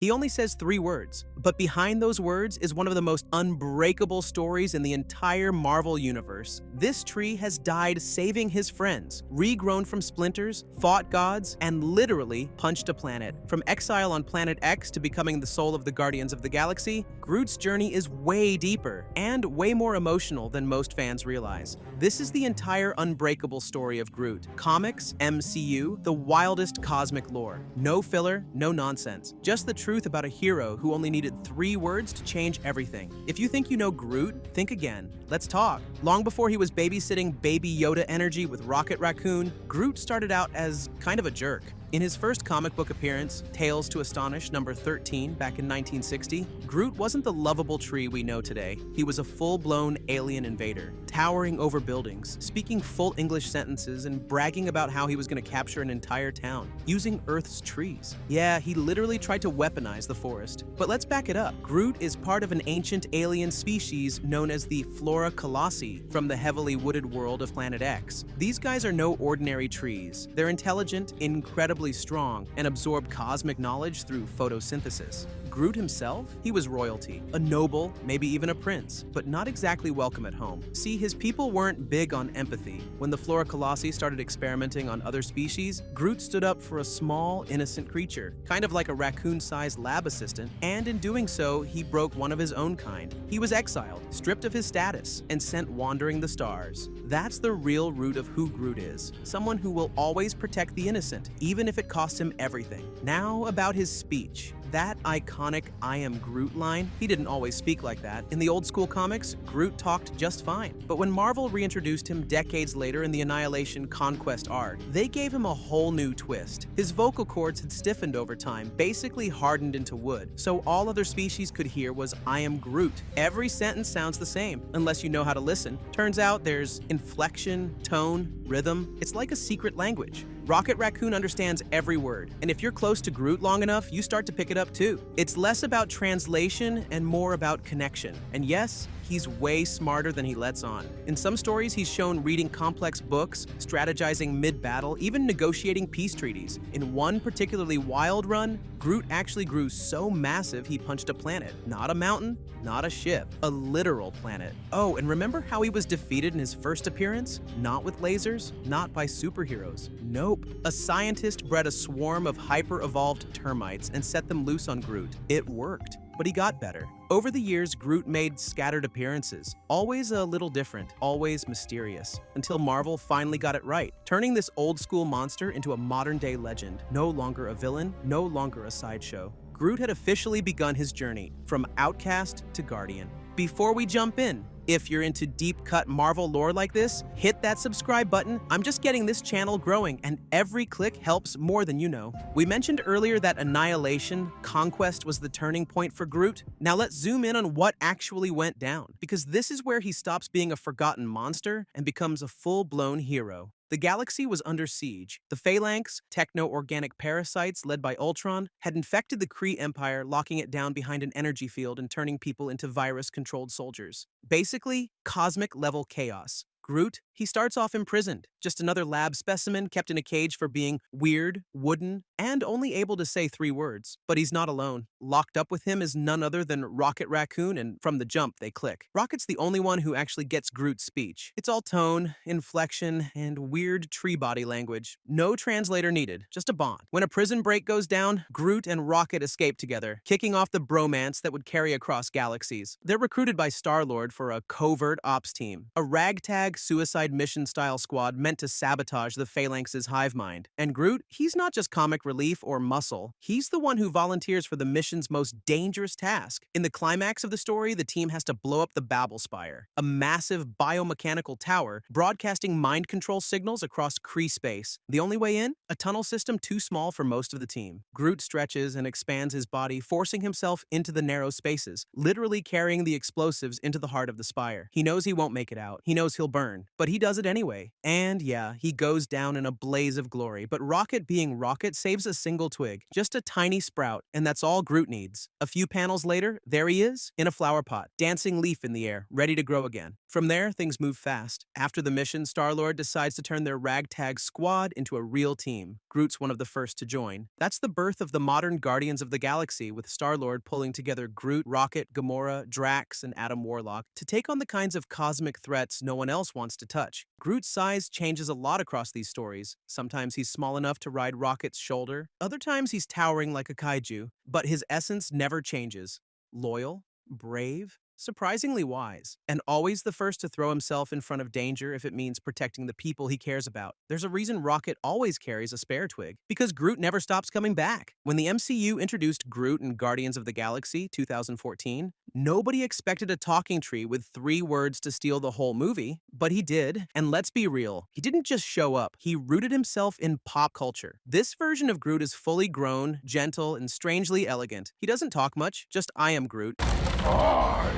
He only says 3 words, but behind those words is one of the most unbreakable stories in the entire Marvel universe. This tree has died saving his friends, regrown from splinters, fought gods, and literally punched a planet. From exile on planet X to becoming the soul of the Guardians of the Galaxy, Groot's journey is way deeper and way more emotional than most fans realize. This is the entire unbreakable story of Groot. Comics, MCU, the wildest cosmic lore. No filler, no nonsense. Just the truth about a hero who only needed 3 words to change everything. If you think you know Groot, think again. Let's talk. Long before he was babysitting Baby Yoda energy with Rocket Raccoon, Groot started out as kind of a jerk. In his first comic book appearance, Tales to Astonish number 13 back in 1960, Groot wasn't the lovable tree we know today. He was a full-blown alien invader, towering over buildings, speaking full English sentences and bragging about how he was going to capture an entire town, using Earth's trees. Yeah, he literally tried to weaponize the forest. But let's back it up. Groot is part of an ancient alien species known as the Flora Colossi from the heavily wooded world of Planet X. These guys are no ordinary trees. They're intelligent, incredibly strong, and absorb cosmic knowledge through photosynthesis. Groot himself? He was royalty, a noble, maybe even a prince, but not exactly welcome at home. See, his people weren't big on empathy. When the Flora Colossi started experimenting on other species, Groot stood up for a small, innocent creature, kind of like a raccoon-sized lab assistant, and in doing so, he broke one of his own kind. He was exiled, stripped of his status, and sent wandering the stars. That's the real root of who Groot is, someone who will always protect the innocent, even if it costs him everything. Now about his speech. That iconic "I am Groot" line, he didn't always speak like that. In the old school comics, Groot talked just fine. But when Marvel reintroduced him decades later in the Annihilation Conquest arc, they gave him a whole new twist. His vocal cords had stiffened over time, basically hardened into wood, so all other species could hear was "I am Groot." Every sentence sounds the same, unless you know how to listen. Turns out there's inflection, tone, rhythm. It's like a secret language. Rocket Raccoon understands every word, and if you're close to Groot long enough, you start to pick it up too. It's less about translation and more about connection. And yes, he's way smarter than he lets on. In some stories, he's shown reading complex books, strategizing mid-battle, even negotiating peace treaties. In one particularly wild run, Groot actually grew so massive he punched a planet. Not a mountain, not a ship, a literal planet. Oh, and remember how he was defeated in his first appearance? Not with lasers, not by superheroes. Nope. A scientist bred a swarm of hyper-evolved termites and set them loose on Groot. It worked. But he got better. Over the years, Groot made scattered appearances, always a little different, always mysterious, until Marvel finally got it right, turning this old-school monster into a modern-day legend, no longer a villain, no longer a sideshow. Groot had officially begun his journey, from outcast to guardian. Before we jump in, if you're into deep-cut Marvel lore like this, hit that subscribe button. I'm just getting this channel growing, and every click helps more than you know. We mentioned earlier that Annihilation Conquest was the turning point for Groot. Now let's zoom in on what actually went down, because this is where he stops being a forgotten monster and becomes a full-blown hero. The galaxy was under siege. The Phalanx, techno-organic parasites led by Ultron, had infected the Kree Empire, locking it down behind an energy field and turning people into virus-controlled soldiers. Basically, cosmic-level chaos. Groot, he starts off imprisoned, just another lab specimen kept in a cage for being weird, wooden, and only able to say 3 words. But he's not alone. Locked up with him is none other than Rocket Raccoon, and from the jump, they click. Rocket's the only one who actually gets Groot's speech. It's all tone, inflection, and weird tree body language. No translator needed, just a bond. When a prison break goes down, Groot and Rocket escape together, kicking off the bromance that would carry across galaxies. They're recruited by Star-Lord for a covert ops team, a ragtag suicide mission-style squad meant to sabotage the Phalanx's hive mind. And Groot, he's not just comic relief or muscle. He's the one who volunteers for the mission's most dangerous task. In the climax of the story, the team has to blow up the Babel Spire, a massive biomechanical tower broadcasting mind control signals across Kree space. The only way in? A tunnel system too small for most of the team. Groot stretches and expands his body, forcing himself into the narrow spaces, literally carrying the explosives into the heart of the spire. He knows he won't make it out. He knows he'll burn burn, but he does it anyway. And yeah, he goes down in a blaze of glory, but Rocket being Rocket saves a single twig, just a tiny sprout, and that's all Groot needs. A few panels later, there he is, in a flower pot, dancing leaf in the air, ready to grow again. From there, things move fast. After the mission, Star-Lord decides to turn their ragtag squad into a real team. Groot's one of the first to join. That's the birth of the modern Guardians of the Galaxy, with Star-Lord pulling together Groot, Rocket, Gamora, Drax, and Adam Warlock to take on the kinds of cosmic threats no one else wants to touch. Groot's size changes a lot across these stories. Sometimes he's small enough to ride Rocket's shoulder, other times he's towering like a kaiju, but his essence never changes. Loyal, brave, surprisingly wise, and always the first to throw himself in front of danger if it means protecting the people he cares about. There's a reason Rocket always carries a spare twig, because Groot never stops coming back. When the MCU introduced Groot in Guardians of the Galaxy 2014, nobody expected a talking tree with 3 words to steal the whole movie, but he did. And let's be real, he didn't just show up, he rooted himself in pop culture. This version of Groot is fully grown, gentle, and strangely elegant. He doesn't talk much, just I am Groot. I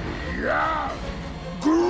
am Groot!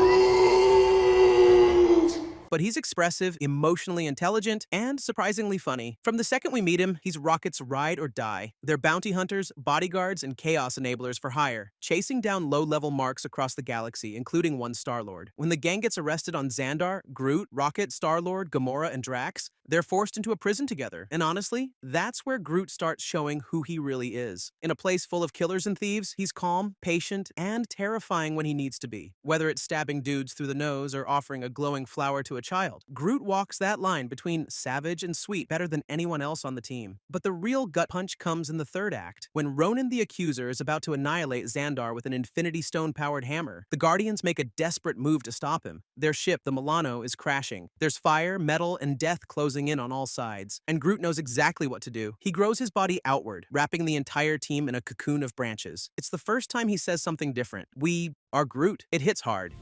But he's expressive, emotionally intelligent, and surprisingly funny. From the second we meet him, he's Rocket's ride or die. They're bounty hunters, bodyguards, and chaos enablers for hire, chasing down low-level marks across the galaxy, including one Star-Lord. When the gang gets arrested on Xandar, Groot, Rocket, Star-Lord, Gamora, and Drax, they're forced into a prison together. And honestly, that's where Groot starts showing who he really is. In a place full of killers and thieves, he's calm, patient, and terrifying when he needs to be. Whether it's stabbing dudes through the nose or offering a glowing flower to a child, Groot walks that line between savage and sweet better than anyone else on the team. But the real gut punch comes in the third act, when Ronan the Accuser is about to annihilate Xandar with an Infinity Stone-powered hammer. The Guardians make a desperate move to stop him. Their ship, the Milano, is crashing. There's fire, metal, and death closing in on all sides, and Groot knows exactly what to do. He grows his body outward, wrapping the entire team in a cocoon of branches. It's the first time he says something different. We are Groot. It hits hard.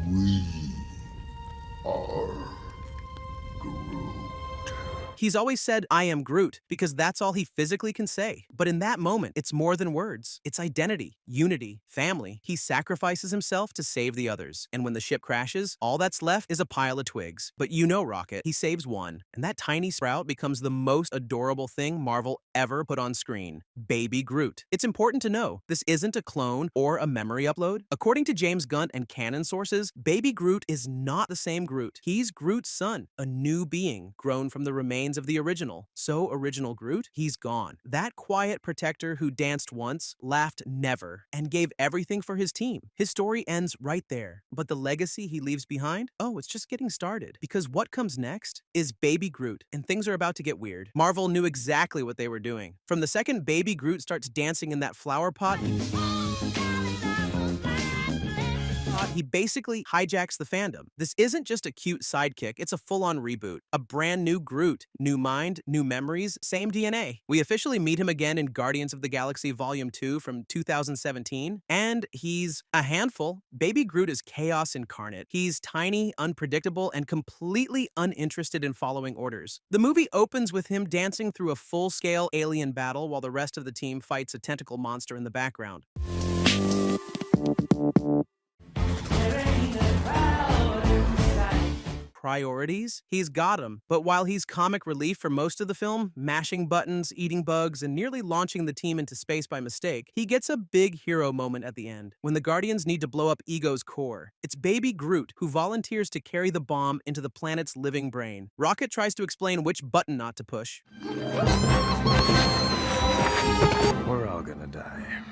We are Groot. He's always said, I am Groot, because that's all he physically can say. But in that moment, it's more than words. It's identity, unity, family. He sacrifices himself to save the others. And when the ship crashes, all that's left is a pile of twigs. But you know Rocket, he saves one. And that tiny sprout becomes the most adorable thing Marvel ever put on screen. Baby Groot. It's important to know, this isn't a clone or a memory upload. According to James Gunn and canon sources, Baby Groot is not the same Groot. He's Groot's son, a new being, grown from the remains of the original. So original Groot, he's gone. That quiet protector who danced once, laughed never, and gave everything for his team. His story ends right there. But the legacy he leaves behind? Oh, it's just getting started. Because what comes next is Baby Groot, and things are about to get weird. Marvel knew exactly what they were doing. From the second Baby Groot starts dancing in that flower pot, he basically hijacks the fandom. This isn't just a cute sidekick, it's a full-on reboot. A brand new Groot. New mind, new memories, same DNA. We officially meet him again in Guardians of the Galaxy Volume 2 from 2017, and he's a handful. Baby Groot is chaos incarnate. He's tiny, unpredictable, and completely uninterested in following orders. The movie opens with him dancing through a full-scale alien battle while the rest of the team fights a tentacle monster in the background. Priorities? He's got 'em. But while he's comic relief for most of the film, mashing buttons, eating bugs, and nearly launching the team into space by mistake, he gets a big hero moment at the end, when the Guardians need to blow up Ego's core. It's Baby Groot who volunteers to carry the bomb into the planet's living brain. Rocket tries to explain which button not to push. We're all gonna die.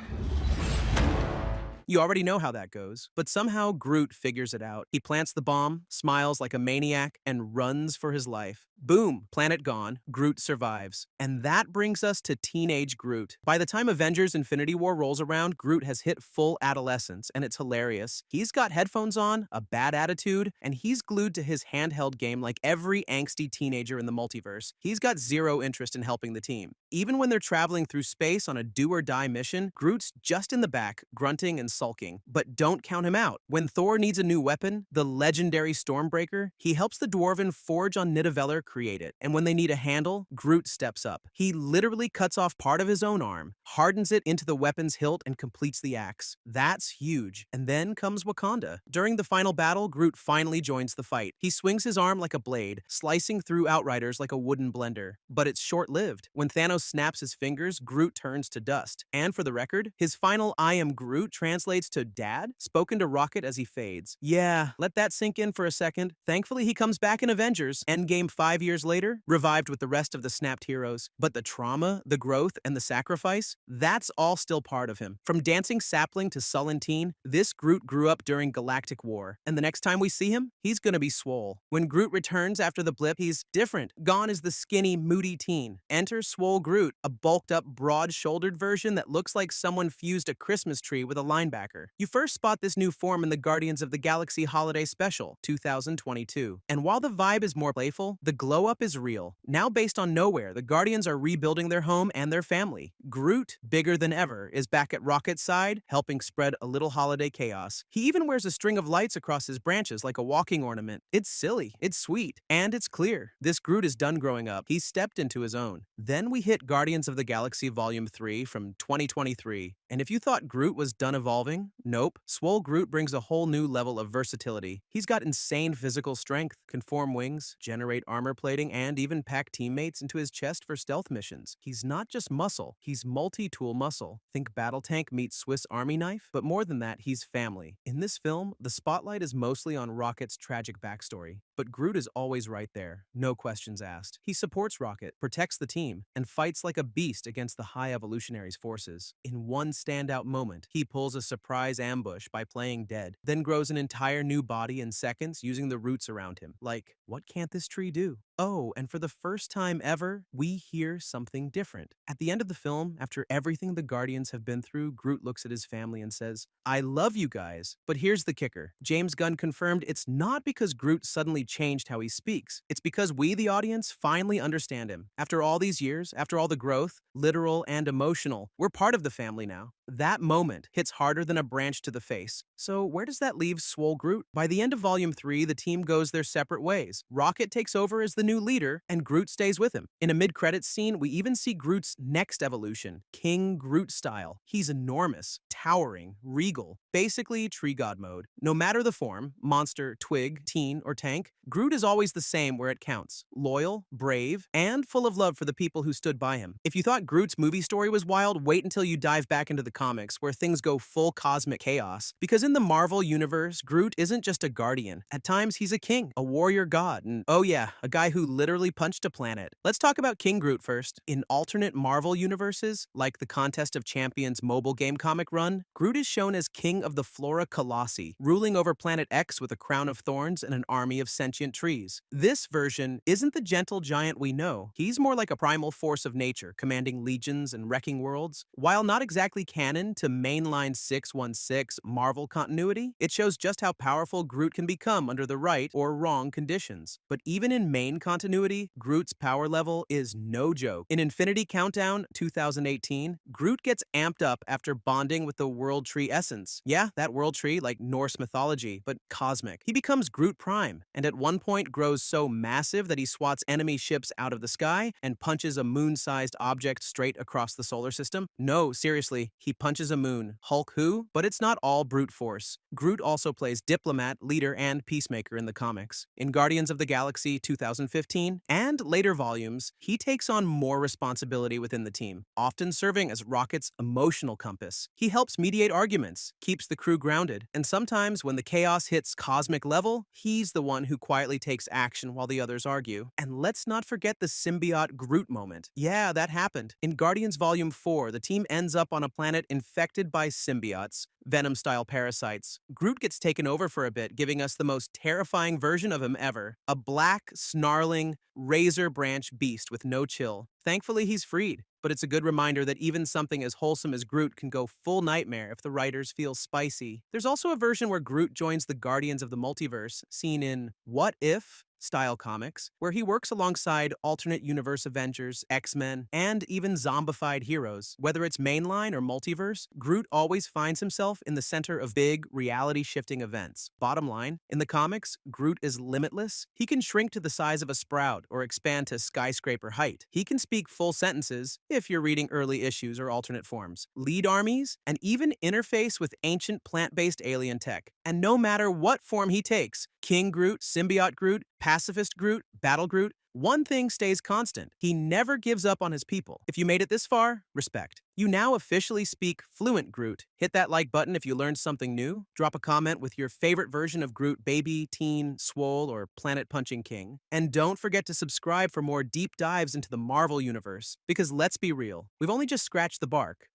You already know how that goes, but somehow Groot figures it out. He plants the bomb, smiles like a maniac, and runs for his life. Boom, planet gone, Groot survives. And that brings us to teenage Groot. By the time Avengers Infinity War rolls around, Groot has hit full adolescence, and it's hilarious. He's got headphones on, a bad attitude, and he's glued to his handheld game like every angsty teenager in the multiverse. He's got zero interest in helping the team. Even when they're traveling through space on a do-or-die mission, Groot's just in the back, grunting and sulking. But don't count him out. When Thor needs a new weapon, the legendary Stormbreaker, he helps the Dwarven forge on Nidavellir create it. And when they need a handle, Groot steps up. He literally cuts off part of his own arm, hardens it into the weapon's hilt, and completes the axe. That's huge. And then comes Wakanda. During the final battle, Groot finally joins the fight. He swings his arm like a blade, slicing through Outriders like a wooden blender. But it's short-lived. When Thanos snaps his fingers, Groot turns to dust. And for the record, his final "I am Groot" translates to "Dad," spoken to Rocket as he fades. Yeah, let that sink in for a second. Thankfully, he comes back in Avengers, Endgame 5 years later, revived with the rest of the snapped heroes. But the trauma, the growth, and the sacrifice, that's all still part of him. From dancing sapling to sullen teen, this Groot grew up during Galactic War. And the next time we see him, he's gonna be swole. When Groot returns after the blip, he's different. Gone is the skinny, moody teen. Enter Swole Groot, a bulked-up, broad-shouldered version that looks like someone fused a Christmas tree with a linebacker. You first spot this new form in the Guardians of the Galaxy Holiday Special, 2022. And while the vibe is more playful, the glow-up is real. Now based on Nowhere, the Guardians are rebuilding their home and their family. Groot, bigger than ever, is back at Rocket's side, helping spread a little holiday chaos. He even wears a string of lights across his branches like a walking ornament. It's silly, it's sweet, and it's clear. This Groot is done growing up. He's stepped into his own. Then we hit Guardians of the Galaxy Volume 3 from 2023. And if you thought Groot was done evolving, nope. Swole Groot brings a whole new level of versatility. He's got insane physical strength, can form wings, generate armor plating, and even pack teammates into his chest for stealth missions. He's not just muscle, he's multi-tool muscle. Think battle tank meets Swiss Army knife, but more than that, he's family. In this film, the spotlight is mostly on Rocket's tragic backstory, but Groot is always right there, no questions asked. He supports Rocket, protects the team, and fights like a beast against the High Evolutionary's forces. In one standout moment, he pulls a surprise ambush by playing dead, then grows an entire new body in seconds using the roots around him. Like, what can't this tree do? Oh, and for the first time ever, we hear something different. At the end of the film, after everything the Guardians have been through, Groot looks at his family and says, "I love you guys." But here's the kicker. James Gunn confirmed it's not because Groot suddenly changed how he speaks. It's because we, the audience, finally understand him. After all these years, after all the growth, literal and emotional, we're part of the family now. That moment hits harder than a branch to the face. So where does that leave Swole Groot? By the end of Volume 3, the team goes their separate ways. Rocket takes over as the new leader, and Groot stays with him. In a mid-credits scene, we even see Groot's next evolution, King Groot style. He's enormous, towering, regal, basically tree god mode. No matter the form, monster, twig, teen, or tank, Groot is always the same where it counts. Loyal, brave, and full of love for the people who stood by him. If you thought Groot's movie story was wild, wait until you dive back into the comics, where things go full cosmic chaos. Because in the Marvel universe, Groot isn't just a guardian. At times, he's a king, a warrior god, and oh yeah, a guy who literally punched a planet. Let's talk about King Groot first. In alternate Marvel universes, like the Contest of Champions mobile game comic run, Groot is shown as king of the Flora Colossi, ruling over Planet X with a crown of thorns and an army of sentient trees. This version isn't the gentle giant we know. He's more like a primal force of nature, commanding legions and wrecking worlds. While not exactly canon to mainline 616 Marvel continuity, it shows just how powerful Groot can become under the right or wrong conditions. But even in main continuity, Groot's power level is no joke. In Infinity Countdown 2018, Groot gets amped up after bonding with the World Tree Essence. Yeah, that World Tree like Norse mythology, but cosmic. He becomes Groot Prime, and at one point grows so massive that he swats enemy ships out of the sky and punches a moon-sized object straight across the solar system. No, seriously, he punches a moon. Hulk who? But it's not all brute force. Groot also plays diplomat, leader, and peacemaker in the comics. In Guardians of the Galaxy 2015 and later volumes, he takes on more responsibility within the team, often serving as Rocket's emotional compass. He helps mediate arguments, keeps the crew grounded, and sometimes when the chaos hits cosmic level, he's the one who quietly takes action while the others argue. And let's not forget the symbiote Groot moment. Yeah, that happened. In Guardians Volume 4, the team ends up on a planet infected by symbiotes, Venom-style parasites. Groot gets taken over for a bit, giving us the most terrifying version of him ever. A black, snarling, razor branch beast with no chill. Thankfully, he's freed, but it's a good reminder that even something as wholesome as Groot can go full nightmare if the writers feel spicy. There's also a version where Groot joins the Guardians of the Multiverse, seen in What If? style comics, where he works alongside alternate universe Avengers, X-Men, and even zombified heroes. Whether it's mainline or multiverse, Groot always finds himself in the center of big, reality-shifting events. Bottom line, in the comics, Groot is limitless. He can shrink to the size of a sprout or expand to skyscraper height. He can speak full sentences, if you're reading early issues or alternate forms, lead armies, and even interface with ancient plant-based alien tech. And no matter what form he takes, King Groot, Symbiote Groot, Pacifist Groot, Battle Groot, one thing stays constant. He never gives up on his people. If you made it this far, respect. You now officially speak fluent Groot. Hit that like button if you learned something new. Drop a comment with your favorite version of Groot, baby, teen, swole, or planet punching king. And don't forget to subscribe for more deep dives into the Marvel universe. Because let's be real, we've only just scratched the bark.